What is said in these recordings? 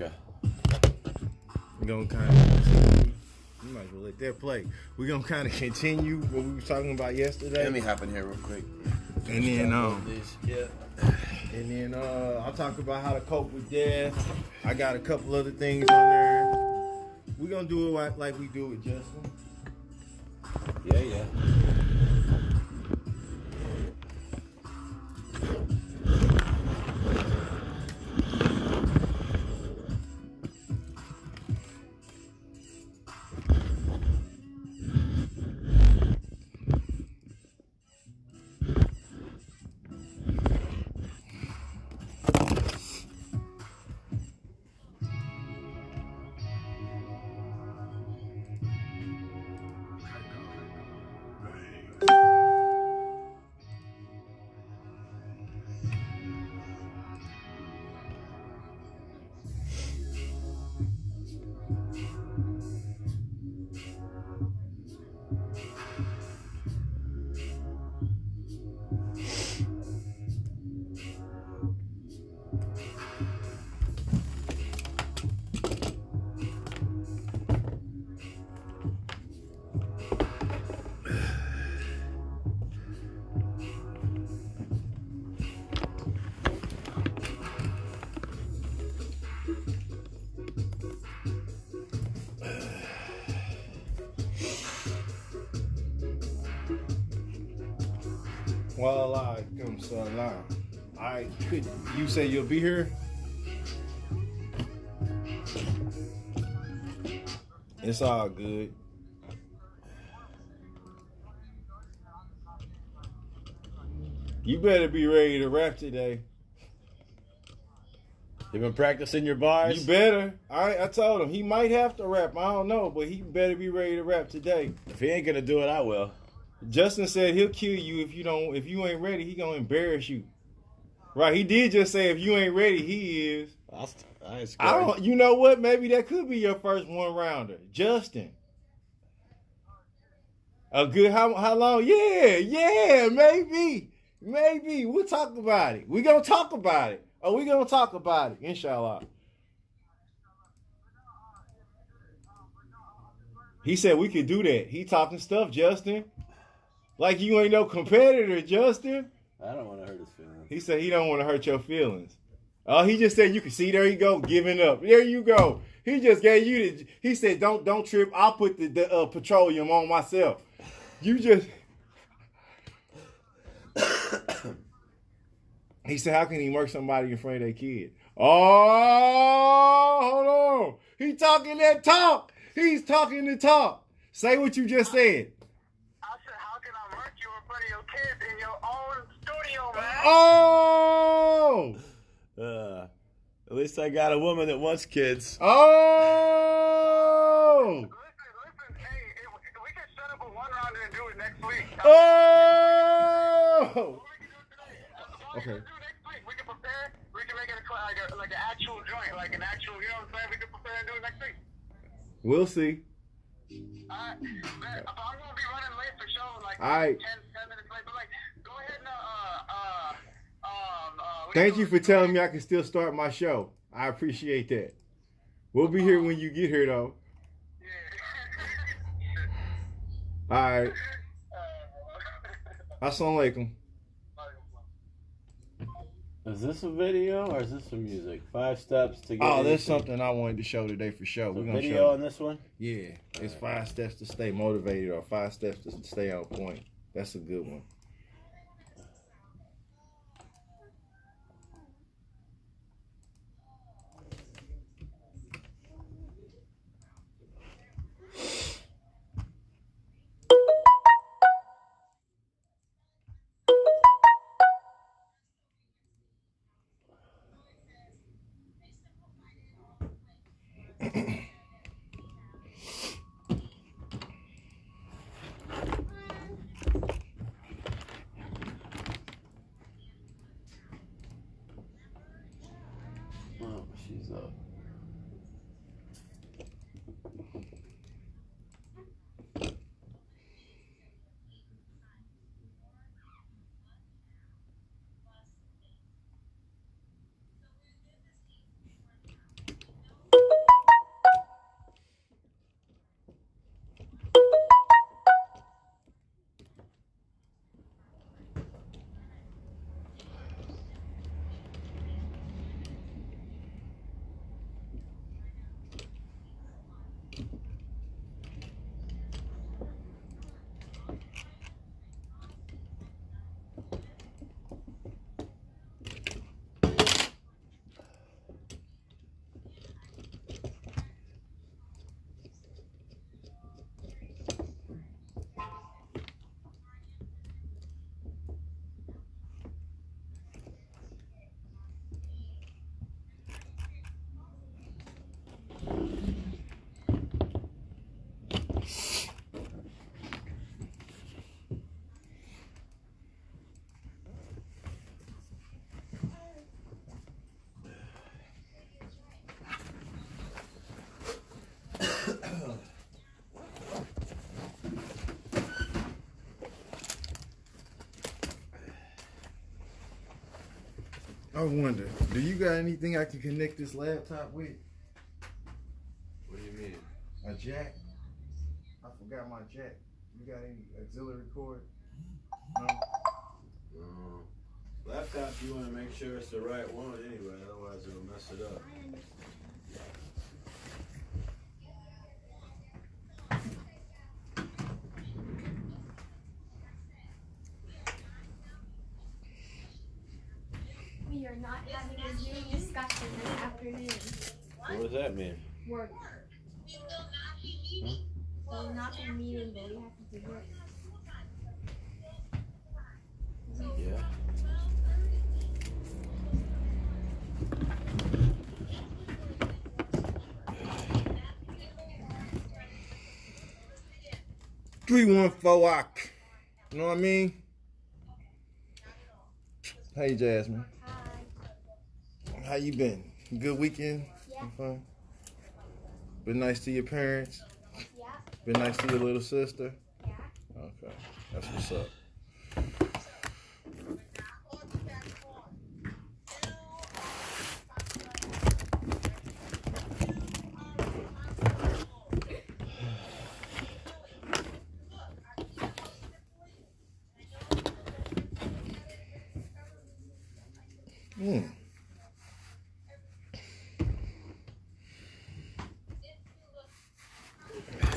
Okay. We're gonna kind of you might as well let that play. We're gonna kind of continue what we were talking about yesterday. Let me hop in here real quick. And then Yeah. I'll talk about how to cope with death. I got a couple other things on there. We're gonna do it like we do with Justin. Yeah. Walaikum salam. You say you'll be here? It's all good. You better be ready to rap today. You been practicing your bars? You better. I told him he might have to rap. I don't know, but he better be ready to rap today. If he ain't gonna do it, I will. Justin said he'll kill you if you ain't ready. He gonna embarrass you. Right? He did just say if you ain't ready, he is. I ain't scared. You know what? Maybe that could be your first one rounder, Justin. A good how long? Yeah, maybe. We'll talk about it. We gonna talk about it. We gonna talk about it, inshallah. He said we could do that. He talking stuff, Justin. Like you ain't no competitor, Justin. I don't want to hurt his feelings. He said he don't want to hurt your feelings. Oh, he just said you can see. There you go, giving up. There you go. He just gave you the. He said don't trip. I'll put the petroleum on myself. You just. He said, how can he murk somebody in front of their kid? Oh, hold on. He talking that talk. He's talking the talk. Say what you just said. I said, how can I murk you in front of your kids in your own studio, man? Oh. At least I got a woman that wants kids. Oh. Listen, hey, we can set up a one-rounder and do it next week. Oh. Okay. Next week. We can prepare. We can make it like an actual joint, like an actual, you know what I'm saying? We can prepare and do it next week. We'll see. Alright, man, I'm gonna be running late for show, like All right. 10 minutes late, but like, go ahead and Thank you for telling me I can still start my show. I appreciate that. We'll be here when you get here, though. Yeah. All right. Assalamu alaikum. Is this a video or is this some music? 5 steps to get. Oh, there's something I wanted to show today for sure. We're gonna video show on this one. Yeah, it's 5 steps to stay motivated or 5 steps to stay on point. That's a good one. Oh, she's up. I wonder, do you got anything I can connect this laptop with? What do you mean? A jack? I forgot my jack. You got any auxiliary cord? No? Laptop, you want to make sure it's the right one anyway, otherwise it'll mess it up. We are not having a Zoom discussion this afternoon. What does that mean? Work. Huh? We're not in a meeting, but we have to do work. Yeah. $314. You know what I mean? Hey, Jasmine. Hi. How you been? Good weekend? Yeah. Have fun? Been nice to your parents? Yeah. Been nice to your little sister? Yeah. Okay. That's what's up.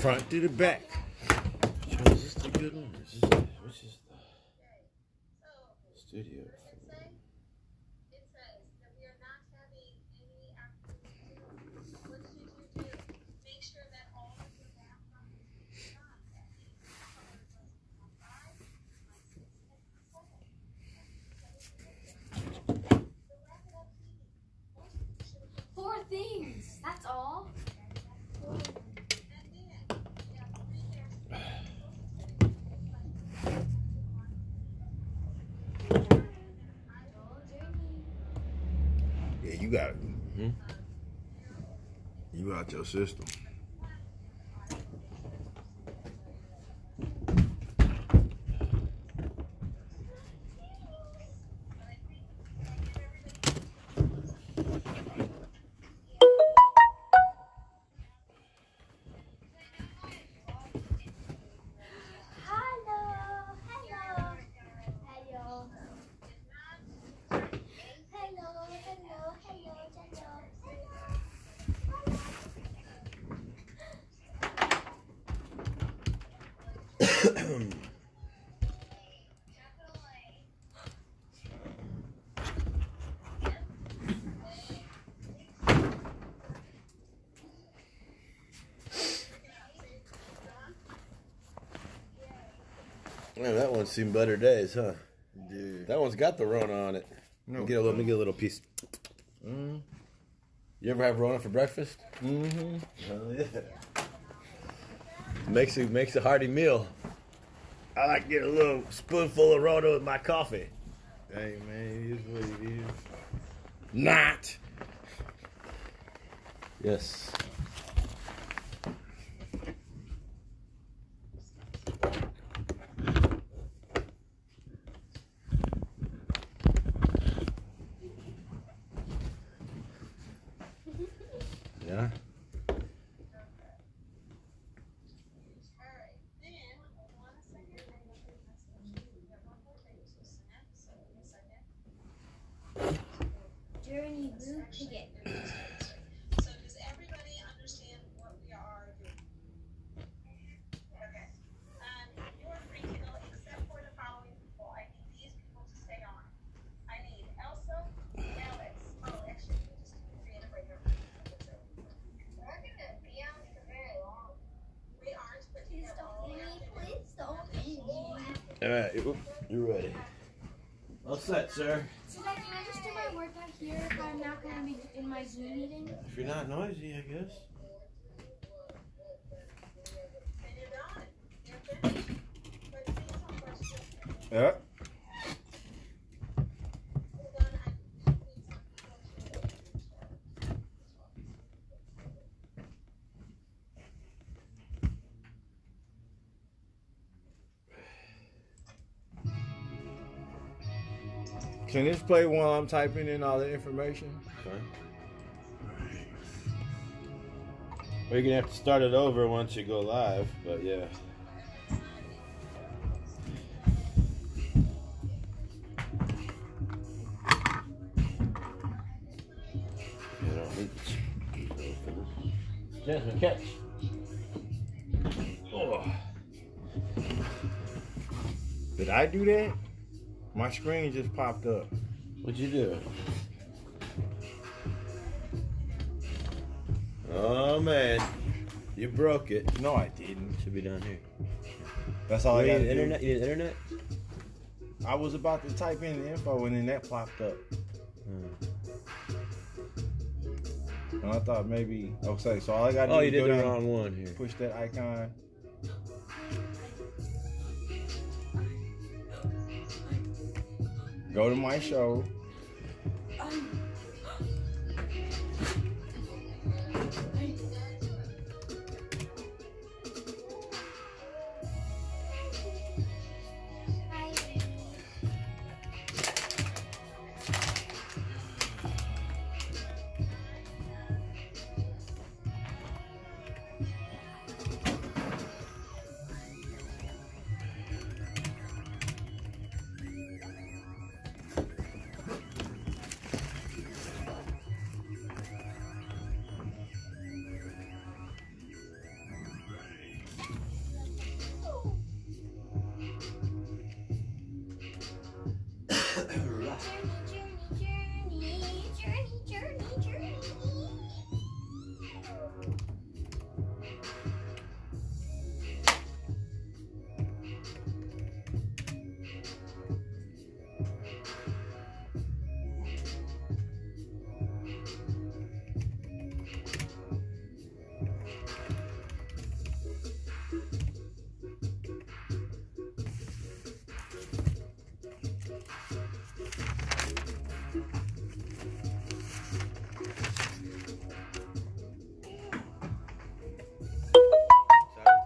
Front to the back. Is this the good one? Which is the studio? Four things. That's all. Yeah, you got it. You out your system. Man, that one's seen better days, huh? Dude. That one's got the Rona on it. No. Let me get a little piece. Mm-hmm. You ever have Rona for breakfast? Mm-hmm. Oh yeah. Makes a hearty meal. I like to get a little spoonful of Rona with my coffee. Hey, man, it is what it is. Not. Yes. Yeah. Journey blue ticket. So does everybody understand what we are doing? Okay. You're free to go except for the following people. I need these people to stay on. I need Elsa, Alex. Oh, actually, you just create a regular. We're not gonna be on for very long. We aren't, but Please don't leave me. Please don't leave me. All right, you're ready. All set, sir. So, Dad, can I just do my work out here if I'm not going to be in my Zoom meeting? If you're not noisy, I guess. and you're done. You're finished. But see some questions. Yeah. Can this play while I'm typing in all the information? Okay. Or you're gonna have to start it over once you go live, but yeah. You don't need to. Jasmine, catch. Oh. Did I do that? My screen just popped up. What'd you do? Oh man, you broke it. No, I didn't. Should be down here. That's all I You got need to do. internet? You need internet? I was about to type in the info and then that popped up. And I thought maybe, okay, so all I got to do Oh, is you did go the down, wrong one here. push that icon. Go to my show.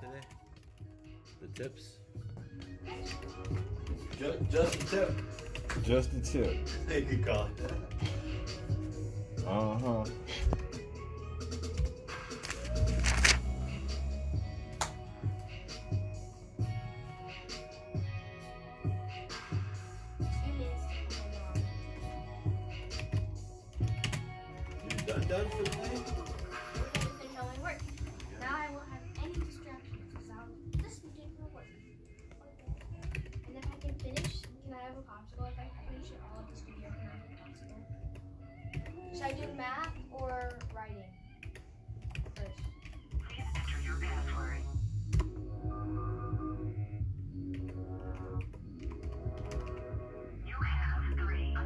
Today? The tips? Just the tip. Just the tip. You could call it that. Uh-huh. You done for the day? Finish all my work. Now I won't have any distractions because I'll just be doing my work. And if I can finish, can I have a popsicle? If I can finish it all of this video, can I have a popsicle? Should I do math or writing first? Please enter your password. You have 3.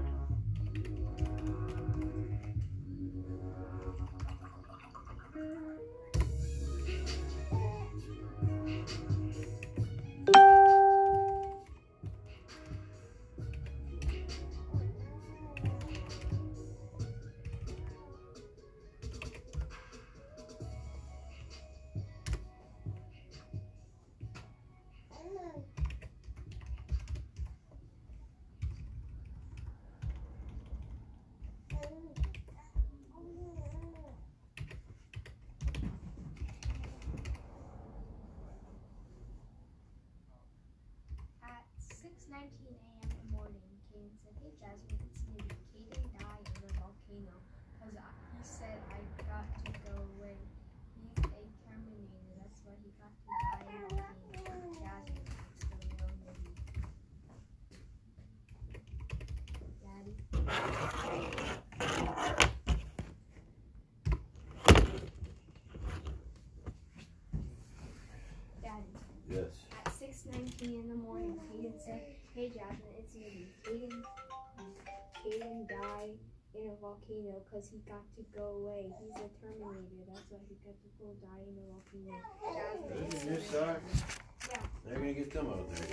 At 6:19 a.m. in the morning, Caden said, "Hey Jasmine, it's me. Caden died in a volcano because he said I got to go away. He's a Terminator. That's why he got to die in a volcano." Jasmine, it's the real movie. Daddy. Daddy. Yes. At 6:19 in the morning, Caden said, "Hey Jasmine, it's me. Caden died in a volcano because he got to go away. He's a Terminator. That's why he got to go die in a volcano." Jasmine, it's Your me. socks? Yeah. They're gonna get them out there.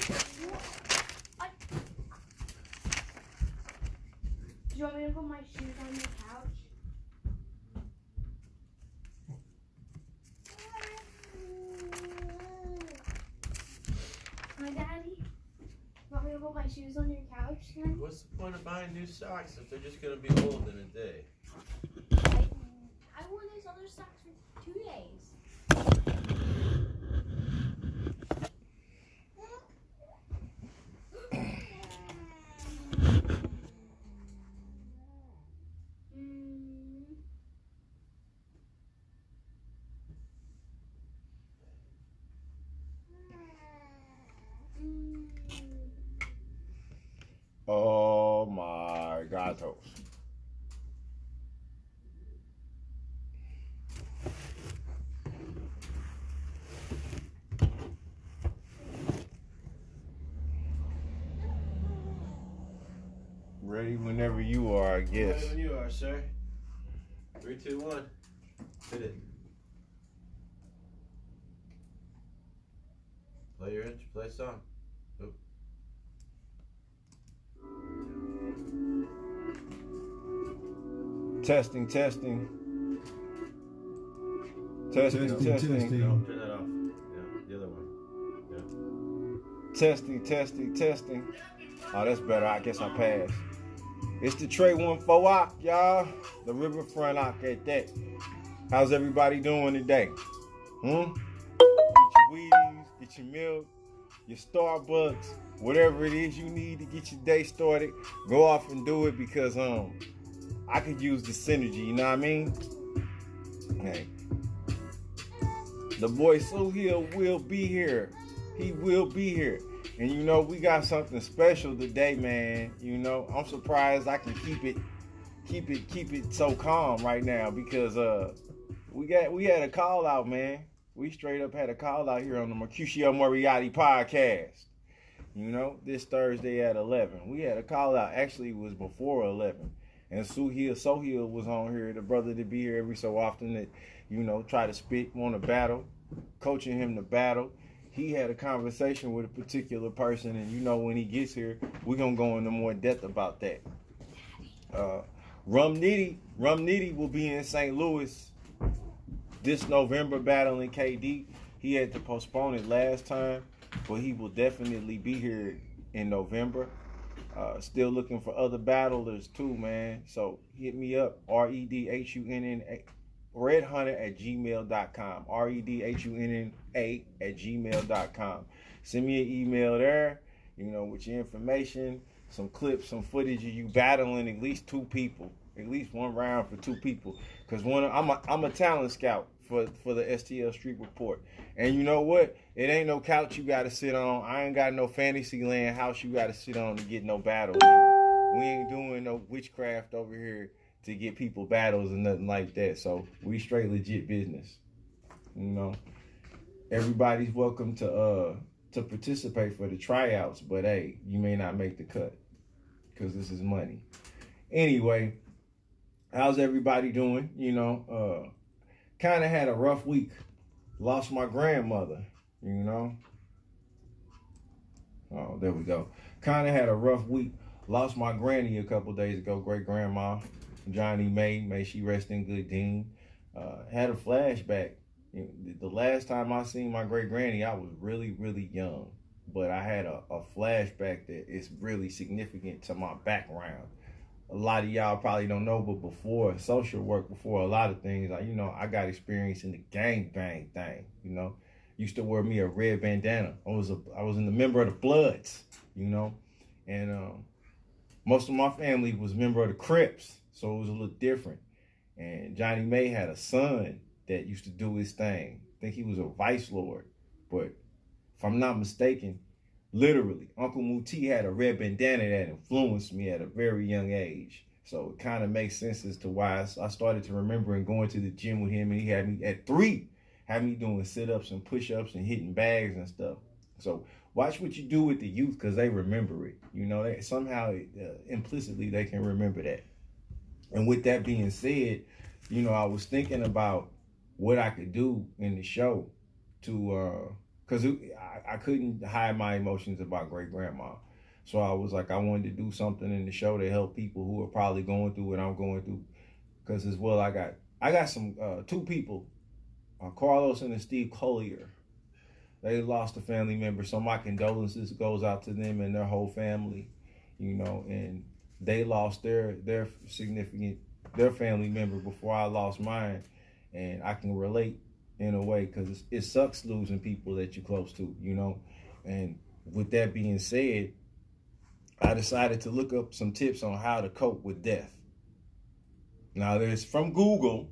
Do you want me to put my shoes on the couch? My daddy? You want me to put my shoes on your couch then? What's the point of buying new socks if they're just gonna be old in a day? I wore those other socks for 2 days. Oh my gatos. Ready whenever you are, I guess. Ready when you are, sir. 3, 2, 1. Hit it. Play your intro. Play a song. Oop. Testing. Testing. No, turn that off. Yeah, the other one. Testing. Oh, that's better. I guess I passed. It's the Trey 14 Ock, y'all. The Riverfront Ock at that. How's everybody doing today? Get your Wheaties, get your milk, your Starbucks, whatever it is you need to get your day started. Go off and do it because I could use the synergy, you know what I mean? Hey. The boy Sohill will be here. He will be here. And you know, we got something special today, man. You know, I'm surprised I can keep it so calm right now because we had a call out, man. We straight up had a call out here on the Mercutio Moriarty podcast. You know, this Thursday at 11. We had a call out. Actually, it was before 11. And Sohill was on here, the brother to be here every so often that, you know, try to spit on a battle, coaching him to battle. He had a conversation with a particular person, and you know when he gets here, we're going to go into more depth about that. Rum Nitty will be in St. Louis this November battling KD. He had to postpone it last time, but he will definitely be here in November. Still looking for other battlers too, man. So hit me up, redhunter@gmail.com. redhunna@gmail.com. Send me an email there, you know, with your information, some clips, some footage of you battling at least 2 people, at least one round for 2 people. Because I'm a talent scout for the STL Street Report. And you know what? It ain't no couch you got to sit on. I ain't got no fantasy land house you got to sit on to get no battles. We ain't doing no witchcraft over here to get people battles and nothing like that. So we straight legit business. You know, everybody's welcome to participate for the tryouts, but hey, you may not make the cut because this is money. Anyway, how's everybody doing? You know, kind of had a rough week. Lost my grandmother, you know. Oh, there we go. Kind of had a rough week. Lost my granny a couple days ago, great grandma. Johnny May she rest in good dean. Had a flashback. The last time I seen my great granny, I was really, really young. But I had a flashback that is really significant to my background. A lot of y'all probably don't know, but before social work, before a lot of things, like, you know, I got experience in the gangbang thing, you know. Used to wear me a red bandana. I was in the member of the Bloods, you know. And most of my family was member of the Crips. So it was a little different. And Johnny May had a son that used to do his thing. I think he was a vice lord. But if I'm not mistaken, literally, Uncle Muti had a red bandana that influenced me at a very young age. So it kind of makes sense as to why I started to remember and going to the gym with him. And he had me at 3, had me doing sit-ups and push-ups and hitting bags and stuff. So watch what you do with the youth because they remember it. You know, they, somehow implicitly they can remember that. And with that being said, you know, I was thinking about what I could do in the show to, because I couldn't hide my emotions about great grandma. So I was like, I wanted to do something in the show to help people who are probably going through what I'm going through. Because as well, I got some 2 people, Carlos and Steve Collier. They lost a family member, so my condolences goes out to them and their whole family, you know, and they lost their family member before I lost mine, and I can relate in a way because it sucks losing people that you're close to, you know. And with that being said, I decided to look up some tips on how to cope with death. Now, there's from Google,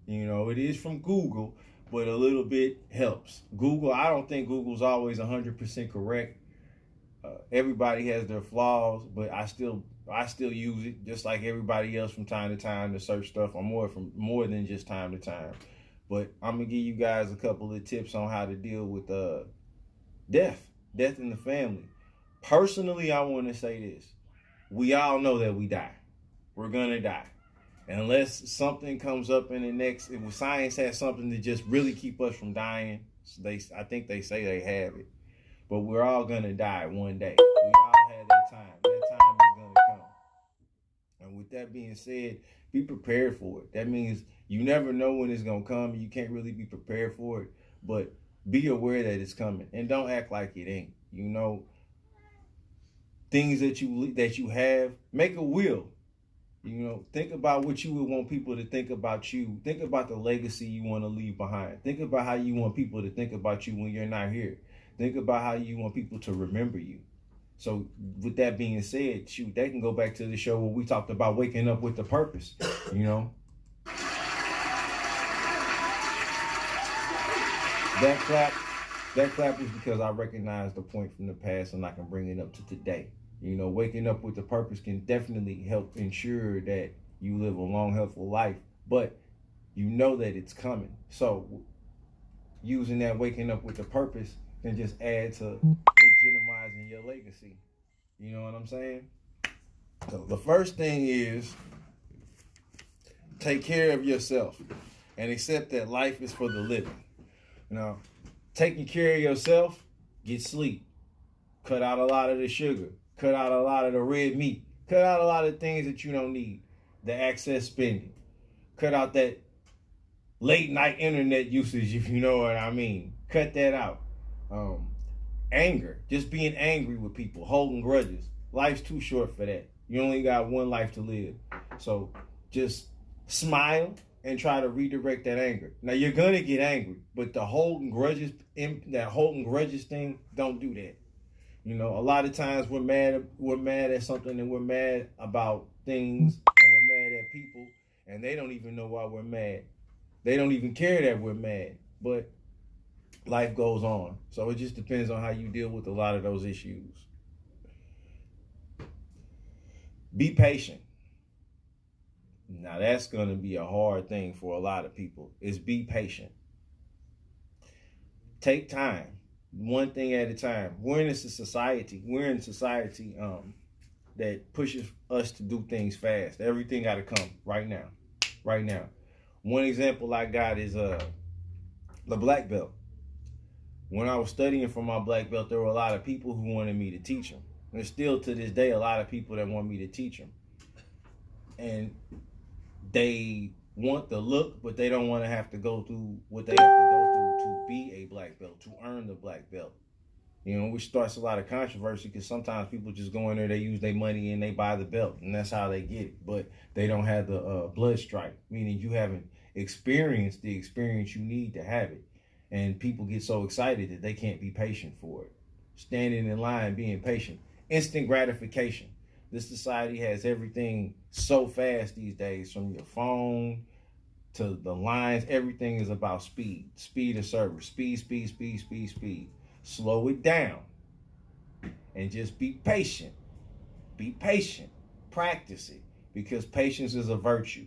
you know, it is from Google, but a little bit helps. Google, I don't think Google's always 100% correct. Everybody has their flaws, but I still use it just like everybody else from time to time to search stuff on more than just time to time. But I'm gonna give you guys a couple of tips on how to deal with death in the family. Personally, I want to say this: we all know that we die. We're gonna die, unless something comes up in the next. If science has something to just really keep us from dying, I think they say they have it. But we're all gonna die one day. We all have that time. That time is gonna come. And with that being said, be prepared for it. That means you never know when it's gonna come. You can't really be prepared for it, but be aware that it's coming and don't act like it ain't. You know, things that you have, make a will. You know, think about what you would want people to think about you. Think about the legacy you want to leave behind. Think about how you want people to think about you when you're not here. Think about how you want people to remember you. So with that being said, shoot, they can go back to the show where we talked about waking up with a purpose, you know. That clap is because I recognize the point from the past and I can bring it up to today. You know, waking up with a purpose can definitely help ensure that you live a long, healthful life, but you know that it's coming. So using that waking up with a purpose can just add to legitimizing your legacy. You know what I'm saying? So the first thing is take care of yourself and accept that life is for the living. Now, taking care of yourself, get sleep. Cut out a lot of the sugar. Cut out a lot of the red meat. Cut out a lot of things that you don't need. The excess spending. Cut out that late night internet usage, if you know what I mean. Cut that out. Anger. Just being angry with people. Holding grudges. Life's too short for that. You only got one life to live. So just smile and try to redirect that anger. Now you're gonna get angry, but that holding grudges thing, don't do that. You know, a lot of times we're mad at something and we're mad about things and we're mad at people and they don't even know why we're mad. They don't even care that we're mad, but life goes on. So it just depends on how you deal with a lot of those issues. Be patient. Now that's going to be a hard thing for a lot of people, is be patient. Take time, one thing at a time. We're in a society that pushes us to do things fast. Everything got to come right now. One example I got is the black belt. When I was studying for my black belt, there were a lot of people who wanted me to teach them. There's still to this day a lot of people that want me to teach them. And they want the look, but they don't want to have to go through what they have to go through to be a black belt, to earn the black belt. You know, which starts a lot of controversy because sometimes people just go in there, they use their money and they buy the belt, and that's how they get it. But they don't have the blood stripe, meaning you haven't experienced the experience you need to have it. And people get so excited that they can't be patient for it. Standing in line, being patient. Instant gratification. This society has everything so fast these days, from your phone to the lines. Everything is about speed. Speed of service. Speed. Slow it down. And just be patient. Be patient. Practice it. Because patience is a virtue.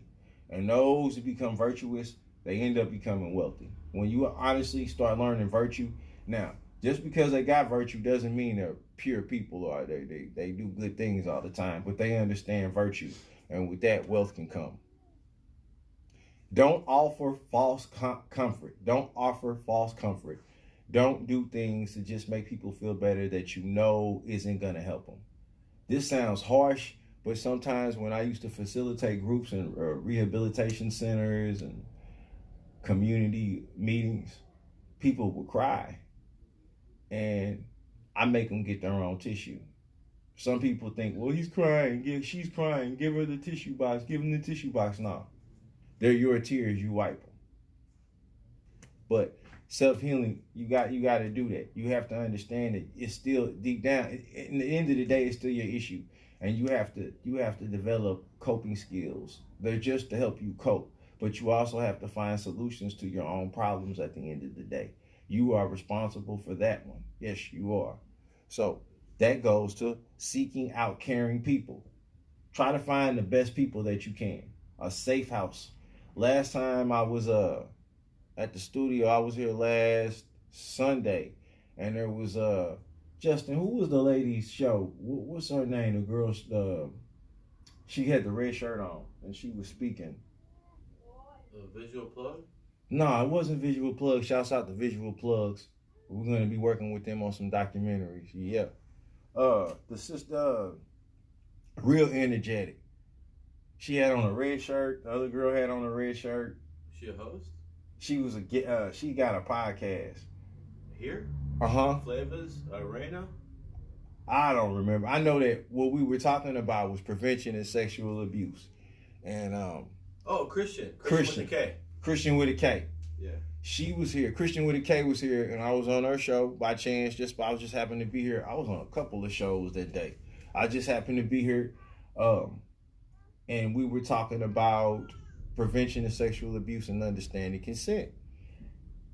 And those who become virtuous, they end up becoming wealthy. When you honestly start learning virtue, now, just because they got virtue doesn't mean they're pure people or they do good things all the time, but they understand virtue. And with that, wealth can come. Don't offer false comfort. Don't offer false comfort. Don't do things to just make people feel better that you know isn't going to help them. This sounds harsh, but sometimes when I used to facilitate groups in rehabilitation centers and community meetings, people would cry. and I make them get their own tissue. Some people think, well, he's crying, she's crying, give her the tissue box, give him the tissue box. No, they're your tears, you wipe them. But self-healing, you got to do that. You have to understand that it's still deep down. In the end of the day, it's still your issue, and you have to develop coping skills. They're just to help you cope, but you also have to find solutions to your own problems at the end of the day. You are responsible for that one. Yes, you are. So that goes to seeking out caring people. Try to find the best people that you can. A safe house. Last time I was at the studio, I was here last Sunday, and there was Justin. Who was the lady's show? What's her name? The girl's she had the red shirt on and she was speaking. Visual Plug? No, it wasn't Visual Plug. Shouts out to Visual Plugs. We're gonna be working with them on some documentaries. Yeah. The sister, real energetic. She had on a red shirt. The other girl had on a red shirt. She a host? She was she got a podcast. Here? Flavors, Arena? I don't remember. I know that what we were talking about was prevention and sexual abuse. And Christian with a K. Christian with a K. Yeah. She was here. Christian with a K was here, and I was on her show by chance. I was just happened to be here. I was on a couple of shows that day. I just happened to be here, and we were talking about prevention of sexual abuse and understanding consent,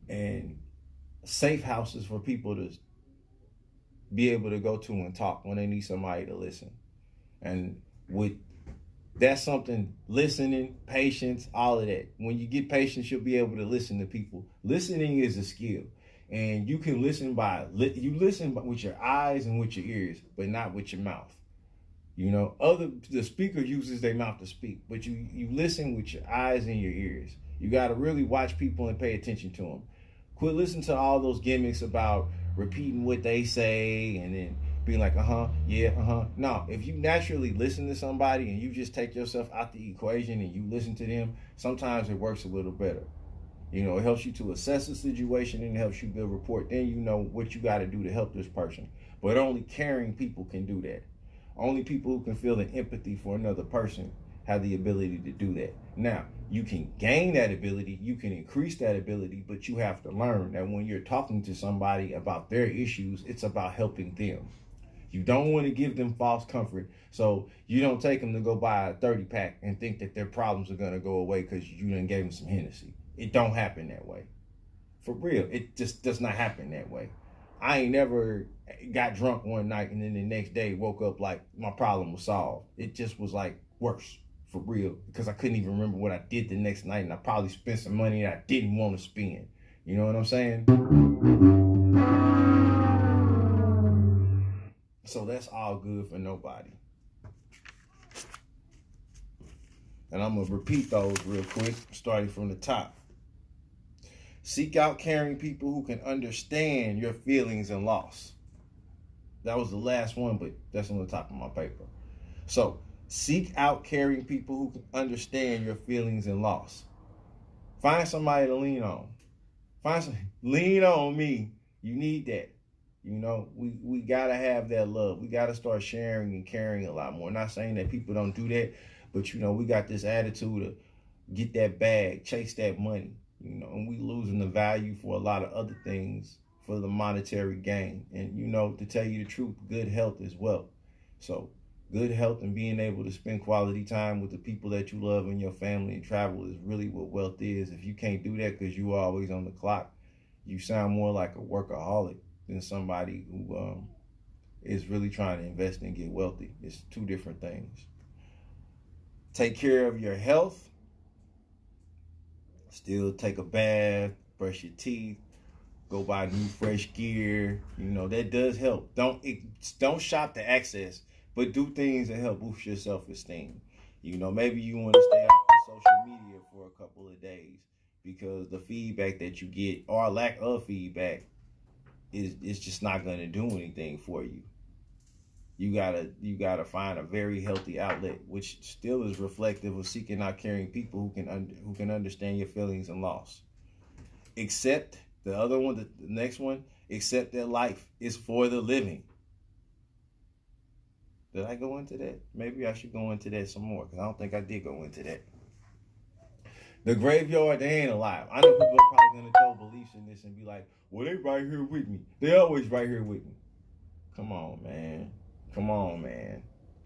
and safe houses for people to be able to go to and talk when they need somebody to listen. And that's something, listening, patience, all of that. When you get patience, you'll be able to listen to people. Listening is a skill. And you can listen with your eyes and with your ears, but not with your mouth. You know, the speaker uses their mouth to speak, but you listen with your eyes and your ears. You got to really watch people and pay attention to them. Quit listening to all those gimmicks about repeating what they say and then being like, No, if you naturally listen to somebody and you just take yourself out the equation and you listen to them, sometimes it works a little better. You know, it helps you to assess the situation and it helps you build rapport. Then you know what you got to do to help this person. But only caring people can do that. Only people who can feel the empathy for another person have the ability to do that. Now, you can gain that ability, you can increase that ability, but you have to learn that when you're talking to somebody about their issues, it's about helping them. You don't want to give them false comfort, so you don't take them to go buy a 30-pack and think that their problems are going to go away because you done gave them some Hennessy. It don't happen that way. For real, it just does not happen that way. I ain't never got drunk one night and then the next day woke up like my problem was solved. It just was like worse, for real, because I couldn't even remember what I did the next night and I probably spent some money that I didn't want to spend. You know what I'm saying? So that's all good for nobody. And I'm going to repeat those real quick, starting from the top. Seek out caring people who can understand your feelings and loss. That was the last one, but that's on the top of my paper. So, seek out caring people who can understand your feelings and loss. Find somebody to lean on. Lean on me. You need that. You know, we got to have that love. We got to start sharing and caring a lot more. Not saying that people don't do that, but, you know, we got this attitude to get that bag, chase that money, you know, and we losing the value for a lot of other things for the monetary gain. And, you know, to tell you the truth, good health is wealth. So good health and being able to spend quality time with the people that you love and your family and travel is really what wealth is. If you can't do that because you're always on the clock, you sound more like a workaholic than somebody who is really trying to invest and get wealthy. It's two different things. Take care of your health. Still take a bath, brush your teeth, go buy new fresh gear. You know, that does help. Don't shop to access, but do things that help boost your self-esteem. You know, maybe you want to stay off the social media for a couple of days because the feedback that you get or lack of feedback is just not going to do anything for you. You gotta find a very healthy outlet, which still is reflective of seeking out caring people who can understand your feelings and loss. Accept the other one. The next one, Accept that life is for the living. Did I go into that? Maybe I should go into that some more, because I don't think I did go into that. The graveyard, they ain't alive. I know people are probably going to throw beliefs in this and be like, well, they right here with me. They always right here with me. Come on, man. Come on, man.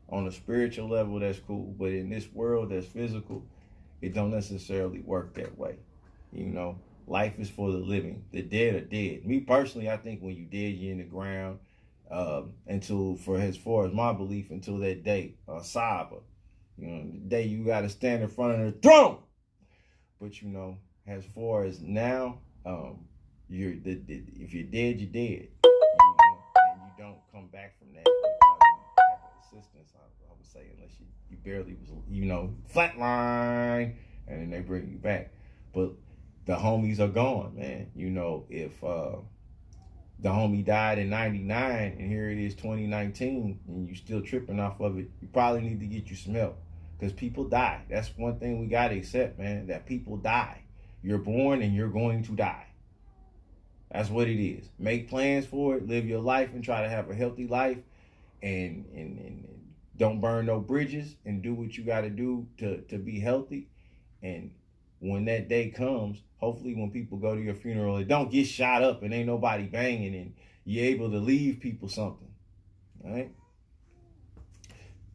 On a spiritual level, that's cool. But in this world that's physical, it don't necessarily work that way. You know, life is for the living. The dead are dead. Me personally, I think when you dead, you're in the ground. Until, as far as my belief, until that day, Saba. You know, the day you got to stand in front of the throne. But, you know, as far as now, if you're dead, you're dead. You know, and you don't come back from that without any type of assistance, I would say, unless you barely was, you know, flatline, and then they bring you back. But the homies are gone, man. You know, if the homie died in 99 and here it is 2019 and you still tripping off of it, you probably need to get you some help, because people die. That's one thing we got to accept, man, that people die. You're born and you're going to die. That's what it is. Make plans for it, live your life, and try to have a healthy life, and don't burn no bridges, and do what you got to do to be healthy. And when that day comes, hopefully when people go to your funeral, it don't get shot up and ain't nobody banging, and you're able to leave people something. All right?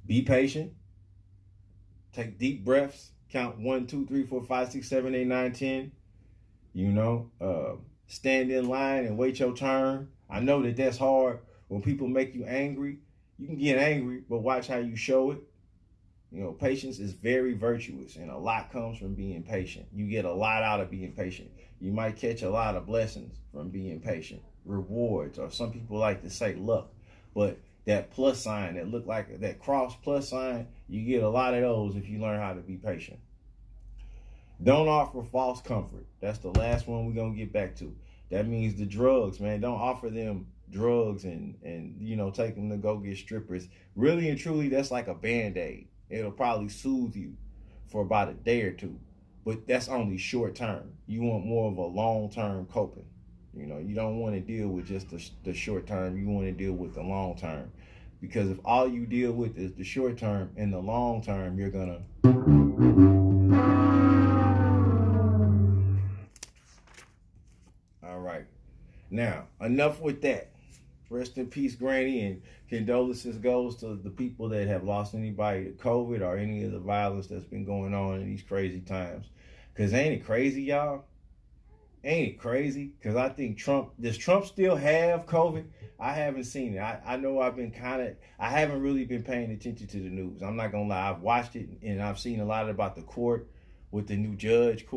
Be patient. Take deep breaths. Count 1, 2, 3, 4, 5, 6, 7, 8, 9, 10. You know, stand in line and wait your turn. I know that that's hard. When people make you angry, you can get angry, but watch how you show it. You know, patience is very virtuous, and a lot comes from being patient. You get a lot out of being patient. You might catch a lot of blessings from being patient. Rewards, or some people like to say luck. But that plus sign that look like that cross plus sign, you get a lot of those if you learn how to be patient. Don't offer false comfort. That's the last one we're going to get back to. That means the drugs, man. Don't offer them drugs and you know, take them to go get strippers. Really and truly, that's like a Band-Aid. It'll probably soothe you for about a day or two, but that's only short term. You want more of a long term coping. You know, you don't want to deal with just the short term. You want to deal with the long term, because if all you deal with is the short term, in the long term, you're gonna. All right, now enough with that. Rest in peace, Granny, and condolences goes to the people that have lost anybody to COVID or any of the violence that's been going on in these crazy times. Because ain't it crazy, y'all? Ain't it crazy? Because I think does Trump still have COVID? I haven't seen it. I know I haven't really been paying attention to the news. I'm not going to lie. I've watched it, and I've seen a lot about the court with the new judge,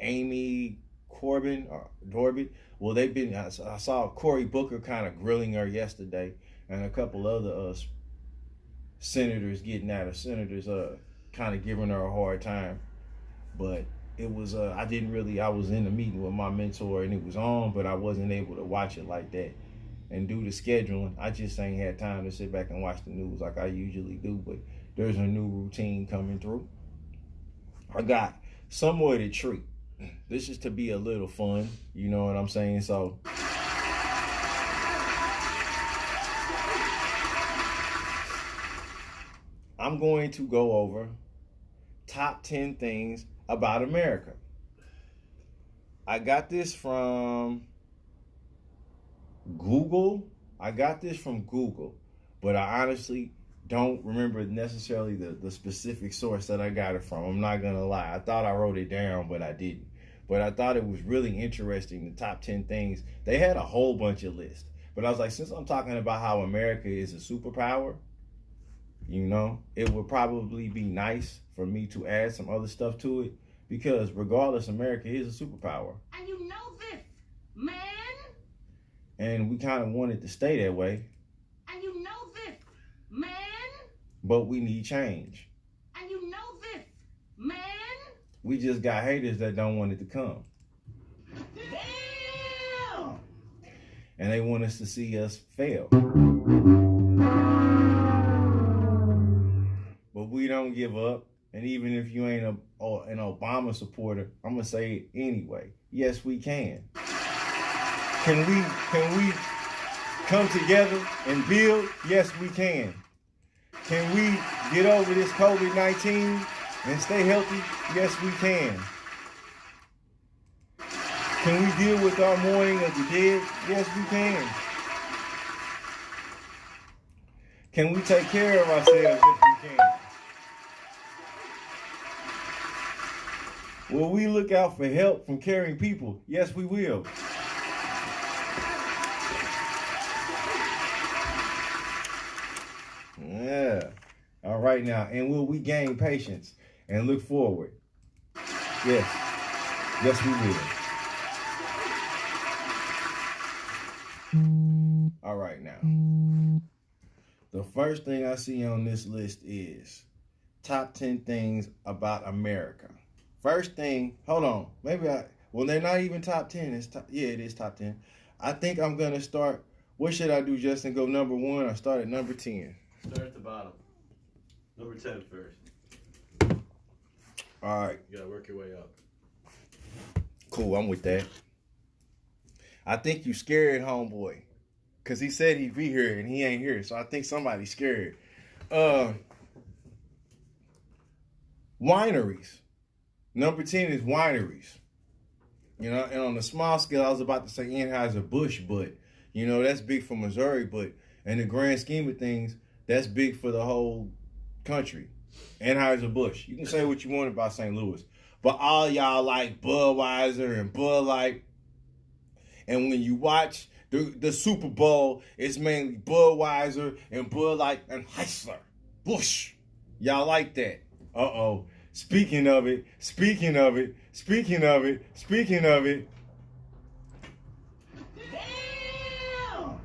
Amy Corbin or Dorbit. Well, I saw Cory Booker kind of grilling her yesterday, and a couple other senators kind of giving her a hard time. But it was, I was in a meeting with my mentor and it was on, but I wasn't able to watch it like that. And due to scheduling, I just ain't had time to sit back and watch the news like I usually do. But there's a new routine coming through. I got somewhere to treat. This is to be a little fun, you know what I'm saying? So I'm going to go over top 10 things about America. I got this from Google. But I honestly don't remember necessarily the specific source that I got it from. I'm not going to lie. I thought I wrote it down, but I didn't. But I thought it was really interesting, the top 10 things. They had a whole bunch of lists. But I was like, since I'm talking about how America is a superpower, you know, it would probably be nice for me to add some other stuff to it. Because regardless, America is a superpower. And you know this, man. And we kind of want it to stay that way. And you know this, man. But we need change. And you know this, man. We just got haters that don't want it to come. Damn! And they want us to see us fail. But we don't give up. And even if you ain't an Obama supporter, I'm going to say it anyway. Yes, we can. Can we come together and build? Yes, we can. Can we get over this COVID-19 and stay healthy? Yes, we can. Can we deal with our mourning of the dead? Yes, we can. Can we take care of ourselves? Yes, we can. Will we look out for help from caring people? Yes, we will. Yeah. All right now. And will we gain patience and look forward? Yes. Yes, we will. All right now. The first thing I see on this list is top 10 things about America. First thing, hold on. Well, they're not even top 10. It is top 10. I think I'm going to start. What should I do, Justin? Go number 1 or start at number 10? Start at the bottom. Number 10 first. All right. You gotta work your way up. Cool, I'm with that. I think you scared, homeboy. Because he said he'd be here and he ain't here. So I think somebody's scared. Wineries. Number 10 is wineries. You know, and on the small scale, I was about to say Anheuser-Busch, but, you know, that's big for Missouri. But in the grand scheme of things, that's big for the whole country. Anheuser-Busch. You can say what you want about St. Louis. But all y'all like Budweiser and Bud Light. And when you watch the Super Bowl, it's mainly Budweiser and Bud Light and Heisler. Bush. Y'all like that. Uh-oh. Speaking of it. Damn!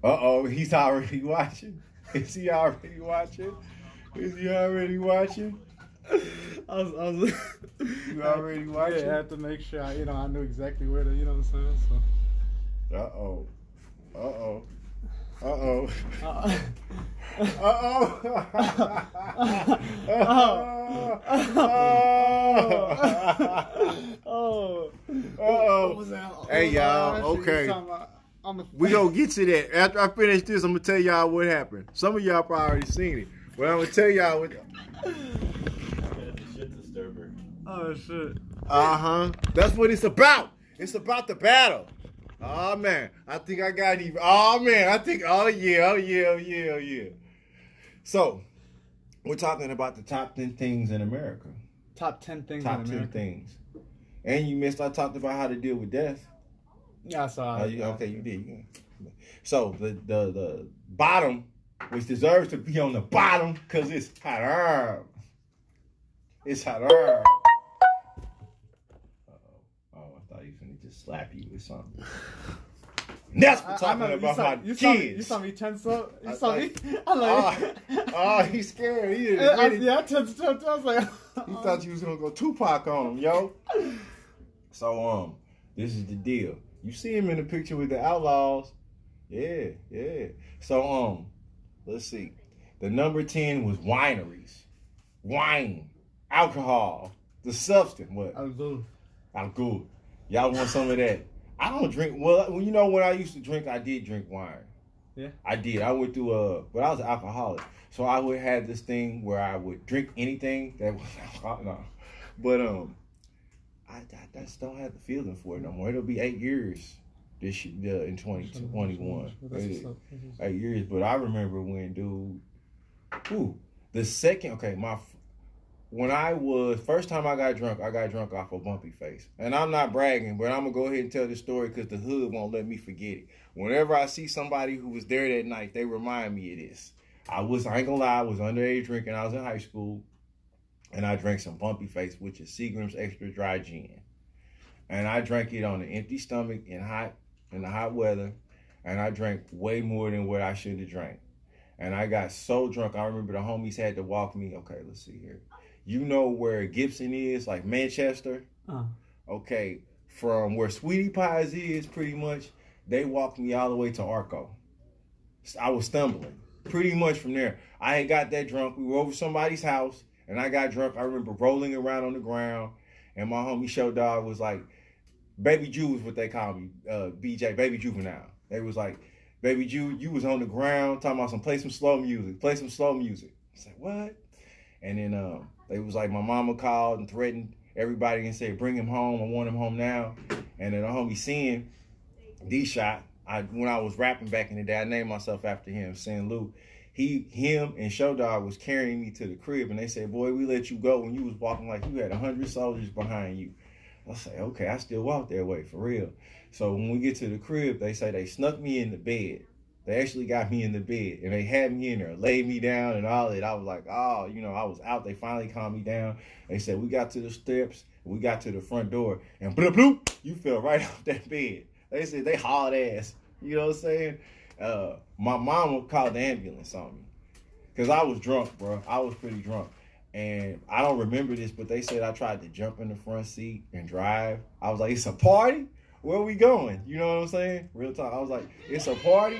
Uh-oh, he's already watching. Is he already watching? I was You already watching? Yeah, I have to make sure I knew exactly where to, you know what I'm saying? So. Uh-oh. Uh-oh. What was that? Hey, y'all. Okay. We gonna get to that. After I finish this, I'm gonna tell y'all what happened. Some of y'all probably already seen it. But I'm gonna tell y'all what. Shit disturber. Oh, shit. Uh-huh. That's what it's about. It's about the battle. Oh, man. I think I got even. Oh, man. Oh, yeah. So, we're talking about the top 10 things in America. Top 10 things Top in 10 America. things. And you missed, I talked about how to deal with death. Yeah, I saw it. Okay, you did. So, the bottom, which deserves to be on the bottom, because it's hotter. It's hotter. Oh, I thought he was going to just slap you with something. And that's what I'm talking about my kids. You saw me tense up. You saw me. I'm like, oh, he's scared. He didn't. I tensed up. I was like, He thought you was going to go Tupac on him, yo. So, this is the deal. You see him in the picture with the Outlaws. Yeah. So, let's see. The number 10 was wineries. Wine. Alcohol. The substance. What? Alcohol. Y'all want some of that? I don't drink. Well, you know, when I used to drink, I did drink wine. Yeah. I did. I went through but I was an alcoholic. So I would have this thing where I would drink anything that was alcohol. No. But I just don't have the feeling for it no more. It'll be 8 years in 2021. 8 years. But I remember when, dude, first time I got drunk off a bumpy face. And I'm not bragging, but I'm going to go ahead and tell this story because the hood won't let me forget it. Whenever I see somebody who was there that night, they remind me of this. I ain't going to lie, I was underage drinking. I was in high school. And I drank some bumpy face, which is Seagram's Extra Dry Gin. And I drank it on an empty stomach in the hot weather. And I drank way more than what I should have drank. And I got so drunk, I remember the homies had to walk me. Okay, let's see here. You know where Gibson is, like Manchester? Okay, from where Sweetie Pies is, pretty much, they walked me all the way to Arco. I was stumbling. Pretty much from there. I had got that drunk. We were over somebody's house, And I got drunk. I remember rolling around on the ground, and my homie Show Dog was like, Baby Jew is what they call me, BJ, Baby Juvenile. They was like, Baby Jew, you was on the ground talking about play some slow music. I said, what? And then they was like, my mama called and threatened everybody and said, bring him home. I want him home now. And then the homie Sin, D-Shot, when I was rapping back in the day, I named myself after him, Sin Lou. Him and Show Dog was carrying me to the crib, and they said, boy, we let you go when you was walking like you had 100 soldiers behind you. I say, okay, I still walk that way, for real. So when we get to the crib, they say they snuck me in the bed. They actually got me in the bed, and they had me in there, laid me down and all that. I was like, oh, I was out. They finally calmed me down. They said, we got to the steps, and we got to the front door, and bloop, bloop, you fell right off that bed. They said they hauled ass. You know what I'm saying? My mama called the ambulance on me because I was drunk, bro. I was pretty drunk. And I don't remember this, but they said I tried to jump in the front seat and drive. I was like, it's a party? Where are we going? You know what I'm saying? Real talk. I was like, it's a party?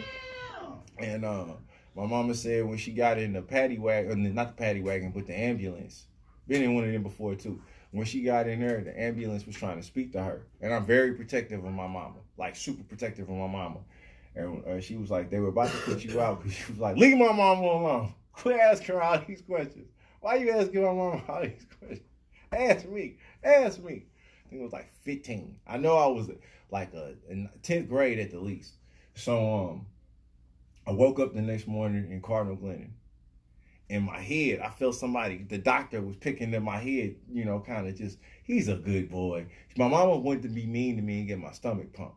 And my mama said when she got in the paddy wagon, not the paddy wagon, but the ambulance. Been in one of them before, too. When she got in there, the ambulance was trying to speak to her. And I'm very protective of my mama, like super protective of my mama. And she was like, they were about to put you out because she was like, leave my mama alone. Quit asking her all these questions. Why you asking my mama all these questions? Ask me. I think it was like 15. I know I was like in 10th grade at the least. So I woke up the next morning in Cardinal Glennon. In my head, I felt the doctor was picking at my head, kind of just, he's a good boy. My mama wanted to be mean to me and get my stomach pumped.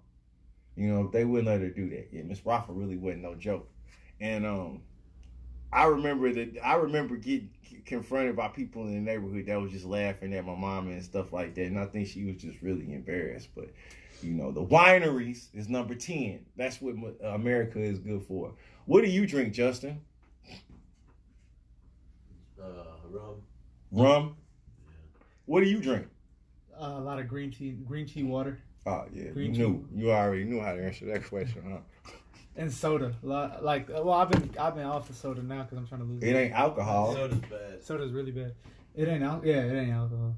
They wouldn't let her do that. Yeah, Miss Rafa really wasn't no joke. And I remember getting confronted by people in the neighborhood that was just laughing at my mama and stuff like that. And I think she was just really embarrassed. But, the wineries is number 10. That's what America is good for. What do you drink, Justin? Rum. Rum? Yeah. What do you drink? A lot of green tea water. Oh, yeah. You already knew how to answer that question, huh? And soda. I've been off the soda now because I'm trying to lose weight. It ain't alcohol. Soda's bad. Soda's really bad. It ain't alcohol.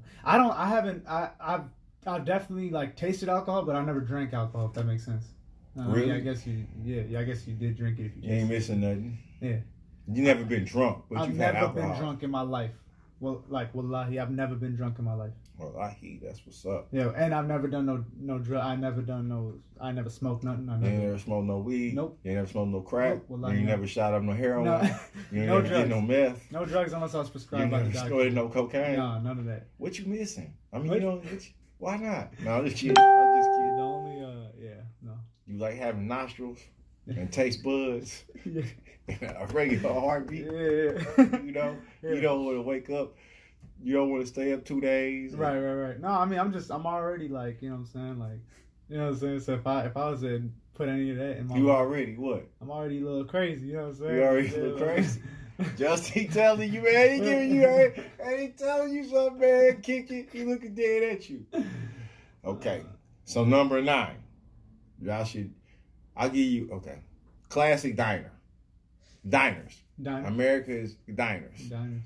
I've definitely tasted alcohol, but I never drank alcohol, if that makes sense. Really? Yeah, I guess you did drink it if you You ain't missing nothing. Yeah. You never been drunk, but you've had alcohol. I've never been drunk in my life. Well, wallahi, I've never been drunk in my life. Wallahi, that's what's up. Yeah, and I've never done no drug. I never smoked nothing. You ain't never smoked no weed. Nope. You ain't never smoked no crack. Nope, wallahi, you ain't no. never shot up no heroin. No. You ain't No never drugs. did no meth. No drugs unless I was You prescribed ain't by the never doctor. snorted no cocaine. No, none of that. What you missing? I mean, What? why not? No, I'm just kidding. The only no. You like having nostrils and taste buds Yeah. and a regular heartbeat. Yeah. You Yeah. don't want to wake up. You don't want to stay up 2 days. Right. No, I mean, I'm already you know what I'm saying? So if I was to put any of that in my You life, already what? I'm already a little crazy, you know what I'm saying? You already look crazy. Just he telling you, man. He giving you, and he telling you something, man. Kick it. He looking dead at you. Okay. So number 9. I'll give you, okay. Classic diners. Diners. America's diners. Diners.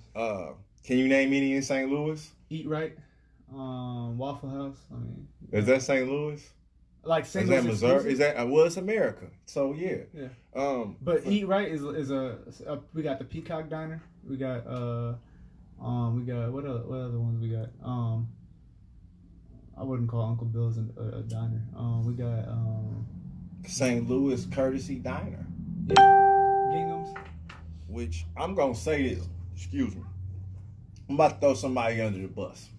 Can you name any in St. Louis? Eat Right. Waffle House. I mean. Is that St. Louis? St. Is Louis that Missouri? exclusive? Is that, well, it's America. So, yeah. Yeah. But Eat Right is we got the Peacock Diner. We got what other ones we got? I wouldn't call Uncle Bill's a diner. We got St. Louis Courtesy Diner. Yeah. Gingham's. Which I'm gonna say this. Excuse me. I'm about to throw somebody under the bus.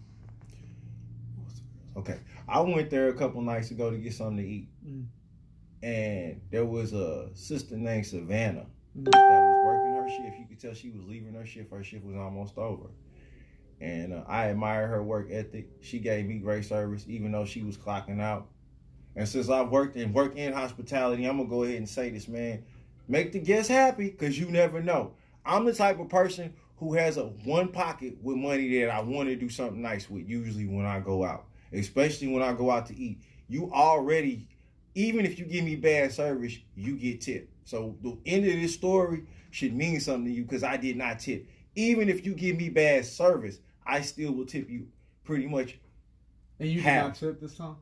Okay. I went there a couple nights ago to get something to eat. Mm. And there was a sister named Savannah that was working her shift. You could tell she was leaving her shift. Her shift was almost over. And I admire her work ethic. She gave me great service, even though she was clocking out. And since I've worked in hospitality, I'm going to go ahead and say this, man. Make the guests happy, because you never know. I'm the type of person who has one pocket with money that I want to do something nice with, usually when I go out. Especially when I go out to eat. You already, even if you give me bad service, you get tipped. So the end of this story should mean something to you, because I did not tip. Even if you give me bad service, I still will tip you pretty much. And you did half. not tip this time?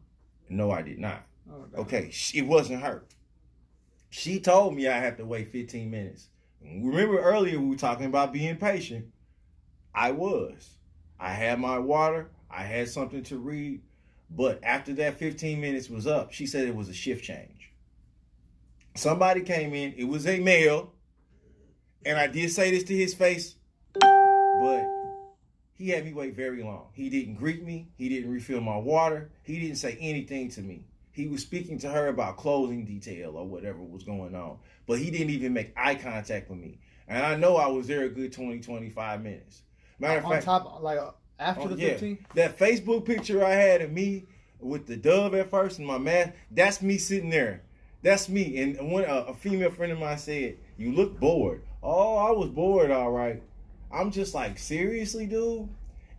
No, I did not. Oh, damn. Okay, it wasn't her. She told me I have to wait 15 minutes. Remember earlier we were talking about being patient. I was. I had my water. I had something to read. But after that 15 minutes was up, she said it was a shift change. Somebody came in. It was a male. And I did say this to his face. But he had me wait very long. He didn't greet me. He didn't refill my water. He didn't say anything to me. He was speaking to her about clothing detail or whatever was going on. But he didn't even make eye contact with me. And I know I was there a good 20, 25 minutes. Matter of fact, top, like after the 15? That Facebook picture I had of me with the dove at first and my mask, that's me sitting there. That's me. And when a female friend of mine said, "You look bored." Oh, I was bored, all right. I'm just like, seriously, dude?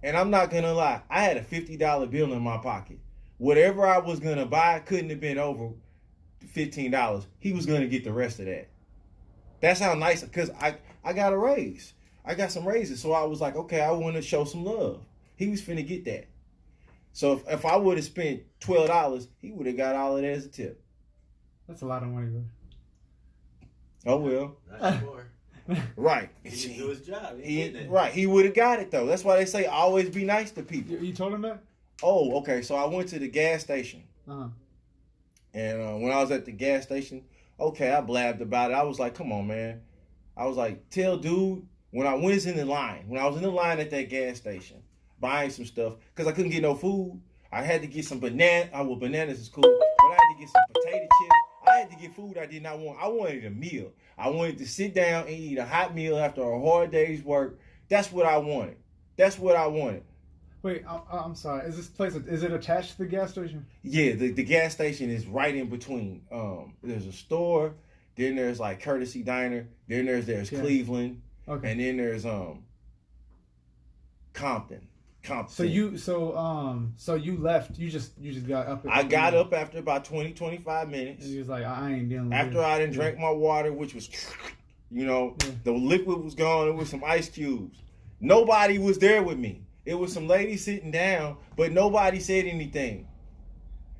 And I'm not going to lie. I had a $50 bill in my pocket. Whatever I was going to buy couldn't have been over $15. He was going to get the rest of that. That's how nice, because I got a raise. I got some raises. So I was like, okay, I want to show some love. He was finna get that. So if I would have spent $12, he would have got all of that as a tip. That's a lot of money, bro. Oh, well. Not sure. Right. He didn't do his job. Right. He would have got it, though. That's why they say always be nice to people. You told him that? Oh, okay. So I went to the gas station. Uh-huh. And when I was at the gas station, okay, I blabbed about it. I was like, come on, man. I was like, tell dude, when I was in the line at that gas station, buying some stuff, because I couldn't get no food. I had to get some banana. Well, bananas is cool, but I had to get some potato chips. I had to get food I did not want. I wanted a meal. I wanted to sit down and eat a hot meal after a hard day's work. That's what I wanted. Wait, I'm sorry. Is this place, is it attached to the gas station? Yeah, the gas station is right in between. There's a store, then there's like Courtesy Diner, then there's Cleveland, Okay. and then there's Compton. So you left. You just got up. I got up after about 20, 25 minutes. And he was like, I ain't dealing with After I done drank my water, which was, the liquid was gone. It was some ice cubes. Nobody was there with me. It was some lady sitting down, but nobody said anything.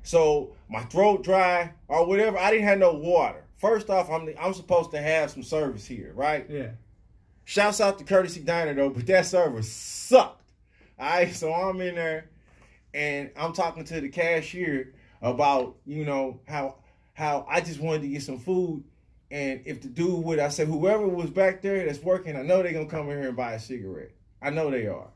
So my throat dry or whatever. I didn't have no water. First off, I'm supposed to have some service here, right? Yeah. Shouts out to Courtesy Diner though, but that service sucked. All right, so I'm in there and I'm talking to the cashier about, how I just wanted to get some food. And if the dude would, I said, whoever was back there that's working, I know they're going to come in here and buy a cigarette. I know they are.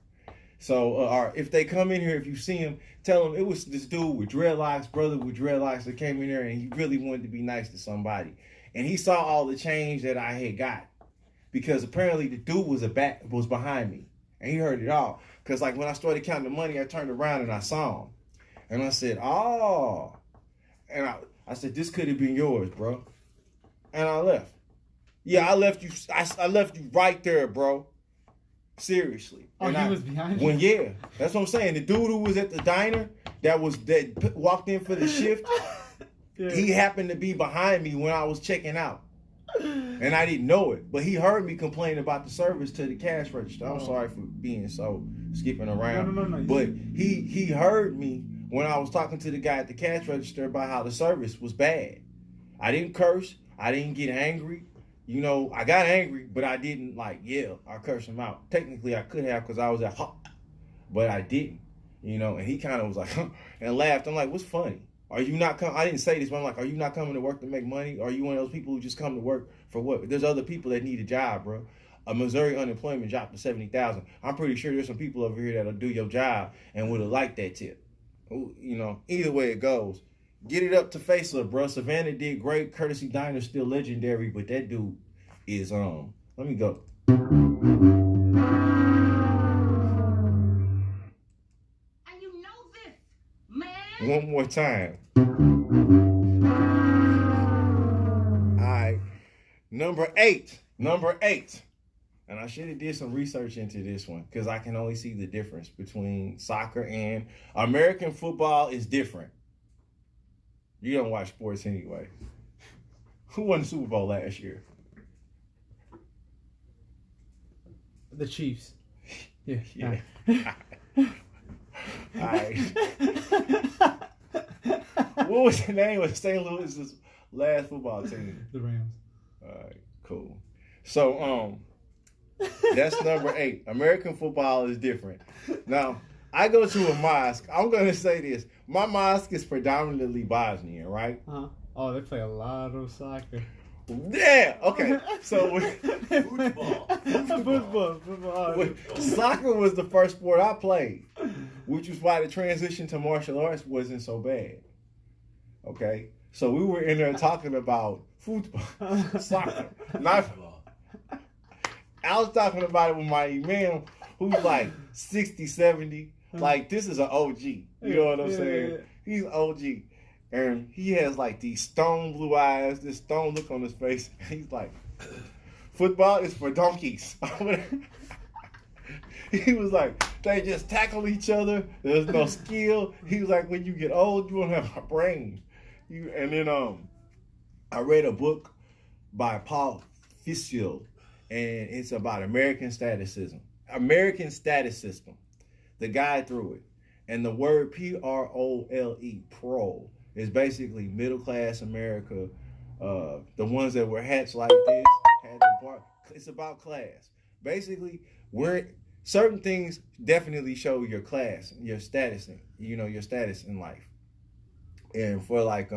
So, or if they come in here, if you see him, tell them it was this dude with dreadlocks, brother with dreadlocks that came in there and he really wanted to be nice to somebody. And he saw all the change that I had got because apparently the dude was behind me and he heard it all. Because like when I started counting the money, I turned around and I saw him. And I said, oh. And I said, this could have been yours, bro. And I left. Yeah, I left you. I left you right there, bro. Seriously. Oh, and he was behind you? Yeah, that's what I'm saying. The dude who was at the diner that walked in for the shift, Yeah. he happened to be behind me when I was checking out. And I didn't know it. But he heard me complain about the service to the cash register. I'm sorry for being so skipping around. No. But he heard me when I was talking to the guy at the cash register about how the service was bad. I didn't curse. I didn't get angry. I got angry, but I didn't yell or curse him out. Technically, I could have because I was at but I didn't. And he kind of was like, and laughed. I'm like, what's funny? Are you not coming? I didn't say this, but I'm like, are you not coming to work to make money? Are you one of those people who just come to work for what? There's other people that need a job, bro. A Missouri unemployment dropped to 70,000. I'm pretty sure there's some people over here that'll do your job and would have liked that tip. Either way it goes. Get it up to facelift, bro. Savannah did great. Courtesy Diner's still legendary, but that dude is let me go. And you know this, man. One more time. All right. Number eight. And I should have did some research into this one because I can only see the difference between soccer and American football is different. You don't watch sports anyway. Who won the Super Bowl last year? The Chiefs. Yeah. Yeah. All right. What was the name of St. Louis's last football team? The Rams. All right, cool. So, that's number 8. American football is different. Now, I go to a mosque. I'm going to say this. My mosque is predominantly Bosnian, right? Uh-huh. Oh, they play a lot of soccer. Yeah, okay. So, Football. Football. soccer was the first sport I played, which was why the transition to martial arts wasn't so bad. Okay? So, we were in there talking about football, soccer, not Football. I was talking about it with my imam who's like 60, 70. Like, this is an OG. You know what I'm saying? Yeah. He's an OG. And he has like these stone blue eyes, this stone look on his face. He's like, football is for donkeys. He was like, they just tackle each other. There's no skill. He was like, when you get old, you won't have a brain. And then I read a book by Paul Fischel, and it's about American statisticism. American status system. The guy threw it. And the word P-R-O-L-E, pro, is basically middle class America. The ones that were hatched like this, had the bar. It's about class. Basically, certain things definitely show your class, your status, your status in life. And for like,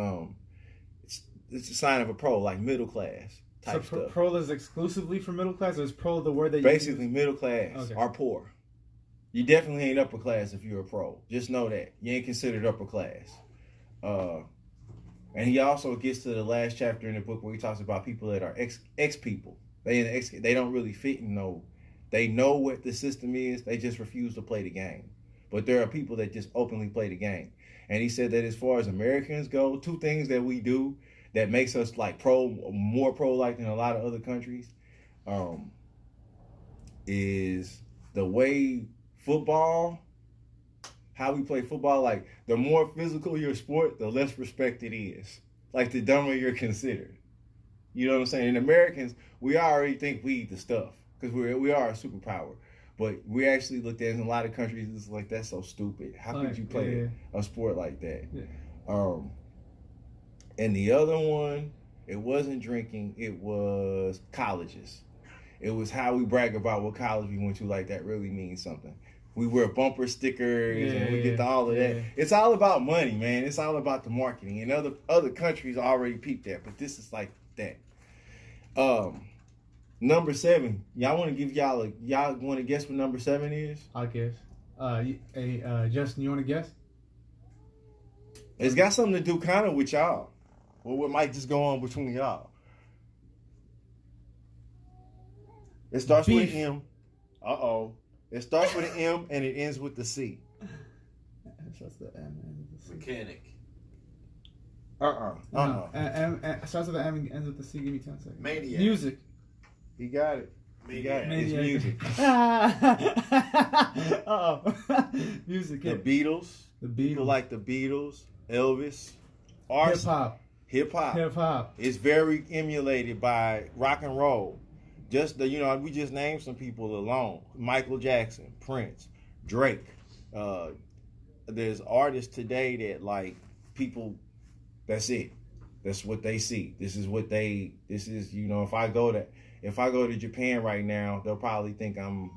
it's a sign of a pro, like middle class type So stuff. pro is exclusively for middle class, or is pro the word that you Basically, use? middle class Okay. or poor. You definitely ain't upper class if you're a pro. Just know that. You ain't considered upper class. And he also gets to the last chapter in the book where he talks about people that are ex people. They don't really fit and know. They know what the system is. They just refuse to play the game. But there are people that just openly play the game. And he said that as far as Americans go, 2 things that we do that makes us like more pro-like than a lot of other countries, is the way football, how we play football. Like, the more physical your sport, the less respect it is. Like, the dumber you're considered. You know what I'm saying? And Americans, we already think we the stuff because we are a superpower. But we actually looked at in a lot of countries, it's like, that's so stupid. How could you play a sport like that? Yeah. And the other one, it wasn't drinking, it was colleges. It was how we brag about what college we went to, like that really means something. We wear bumper stickers and we get to all of that. It's all about money, man. It's all about the marketing. And other countries already peeped that, but this is like that. Number 7. Y'all want to give y'all want to guess what number 7 is? I'll guess. Justin, you want to guess? It's got something to do kind of with y'all. Or what might just go on between y'all. It starts with an M. Uh-oh. It starts with an M and it ends with the C. Starts with the M and the C. Mechanic. No, starts with the M and ends with the C. Give me 10 seconds. Maniac. Music. He got it. He got it. It's music. Uh-oh. Music. The Yeah. Beatles. The People Beatles. like the Beatles, Elvis, artists. Hip-hop. Hip-hop. Hip-hop. It's very emulated by rock and roll. Just we just named some people alone. Michael Jackson, Prince, Drake. There's artists today that like people. That's it. That's what they see. This is if I go to Japan right now, they'll probably think I'm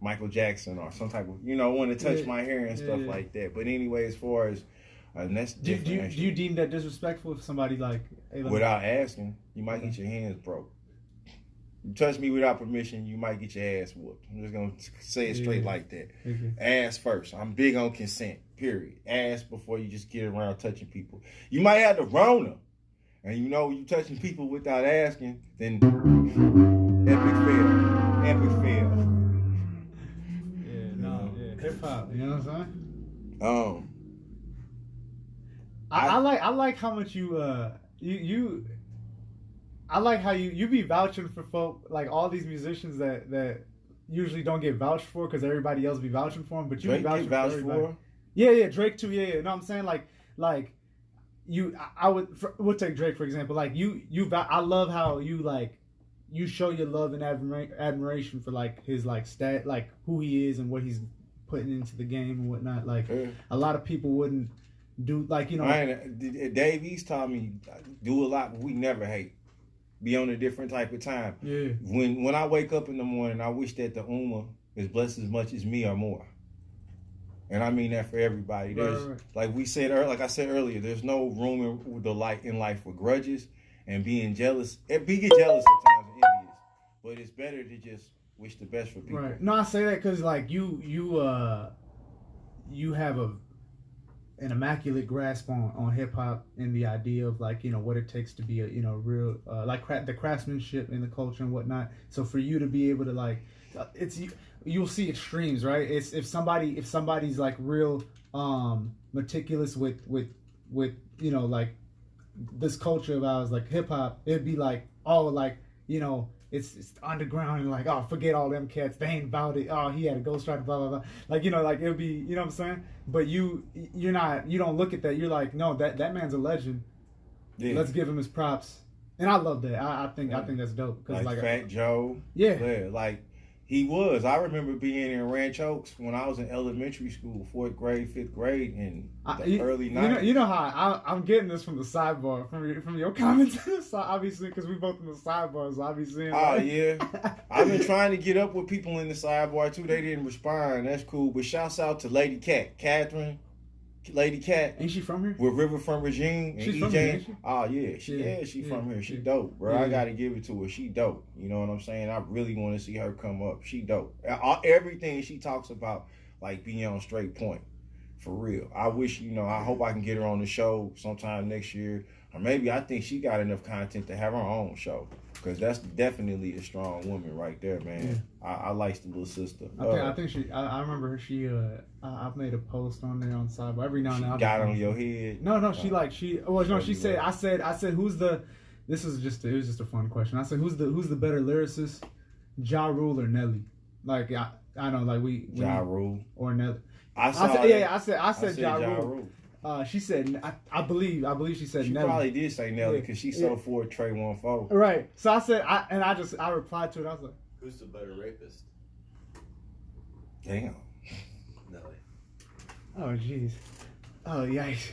Michael Jackson or some type of want to touch my hair and stuff like that. But anyway, as far as that's Do different. you deem that disrespectful if somebody like hey, let me- Without asking, you might get your hands broke. You touch me without permission, you might get your ass whooped. I'm just gonna say it straight like that. Okay. Ask first. I'm big on consent. Period. Ask before you just get around touching people. You might have the Rona, and you touching people without asking, then epic fail. Yeah, hip hop. You know what I'm saying? I I like how much you I like how you be vouching for folk like all these musicians that usually don't get vouched for because everybody else be vouching for them, but you Drake be vouching get vouched for everybody. for. Yeah, Drake too. Yeah. No, I'm saying like you. We'll take Drake for example. Like you. I love how you you show your love and admiration for like his like like who he is and what he's putting into the game and whatnot. Like a lot of people wouldn't do like Dave East taught me do a lot, but we never hate. Be on a different type of time. Yeah. When I wake up in the morning, I wish that the Ummah is blessed as much as me or more. And I mean that for everybody. There's like we said like I said earlier, there's no room in life for grudges and being jealous. Be jealous at times and envious, but it's better to just wish the best for people. Right. No, I say that because like you have an immaculate grasp on hip hop and the idea of like what it takes to be a real like the craftsmanship in the culture and whatnot. So for you to be able to like you'll see extremes, right? It's if somebody's like real meticulous with like this culture of ours, like hip hop, it'd be like like it's underground and like, oh, forget all them cats, they ain't about it, oh, he had a ghostwriter, blah blah blah, like like it'll be, what I'm saying? But you don't look at that, you're like, no, that man's a legend. Yeah. Let's give him his props. And I love that. I think that's dope. Cause like Fat Joe. Yeah. Like he was. I remember being in Ranch Oaks when I was in elementary school, 4th grade, 5th grade, in the early 90s. You know how I'm getting this from the sidebar, from your comments, obviously, because we both in the sidebars, obviously. Oh, yeah. I've been trying to get up with people in the sidebar, too. They didn't respond. That's cool. But shouts out to Lady Cat, Catherine. Lady Cat. Ain't she from here? With Riverfront Regine and She's EJ. From here, ain't she? Oh, yeah. She from here. She dope, bro. I got to give it to her. She dope. You know what I'm saying? I really want to see her come up. She dope. Everything she talks about, like, being on straight point. For real. I wish, I hope I can get her on the show sometime next year. Or maybe I think she got enough content to have her own show. Because that's definitely a strong woman right there, man. Yeah. I like the little sister. I think she. I remember her. I've made a post on there on Sidebar every now and then. She got on your head. No. She said. I said. Who's the? This was just. It was just a fun question. I said, who's the better lyricist, Ja Rule or Nelly? Like I know, like Ja Rule or Nelly. I said Ja Rule. She said, I believe she said she Nelly. She probably did say Nelly because she's so for Trey 1-4. Right. So I said, I replied to it. I was like, who's the better rapist? Damn. Nelly. Oh, jeez. Oh, yikes.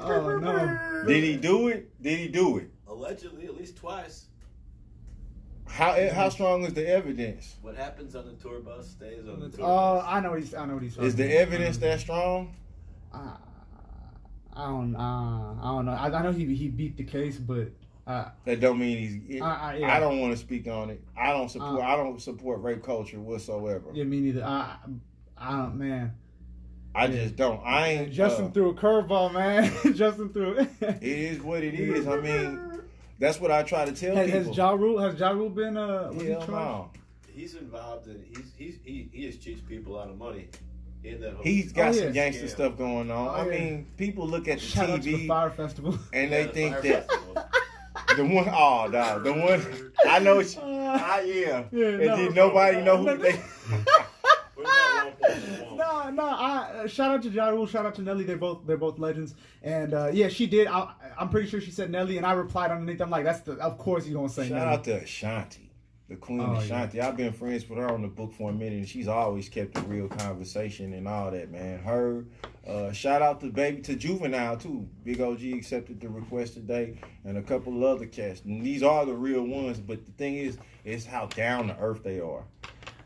Oh, no. Did he do it? Allegedly, at least twice. How strong is the evidence? What happens on the tour bus stays on the tour bus. Oh, I know what he's talking Is the evidence that strong? I don't know. I know he beat the case, but that don't mean he's. I don't want to speak on it. I don't support rape culture whatsoever. Yeah, me neither. I don't, man. I just don't. I ain't. Justin threw a curveball, man. Justin threw it. It is what it is. I mean, that's what I try to tell people. Has Ja Rule been Hell no. He's involved in. He has cheats people out of money. He's got some gangster stuff going on. I mean, people look at the Shout TV out to the Fire Festival, and they think that the one. Oh, dog, the one. I know. And did nobody know who they. No. Shout out to Ja Rule. Shout out to Nelly. They're both legends. And she did. I'm pretty sure she said Nelly, and I replied underneath. I'm like, of course you're gonna say Nelly. Shout out to Ashanti, the Queen Ashanti. Yeah. I've been friends with her on the book for a minute, and she's always kept a real conversation and all that, man. Her. Shout out to Juvenile too. Big OG accepted the request today, and a couple of other cats. And these are the real ones. But the thing is how down to earth they are.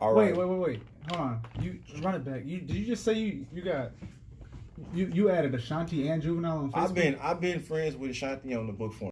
All right. Wait. Hold on. You run it back. Did you just say you got you added Ashanti and Juvenile on Facebook? I've been friends with Ashanti on the book form.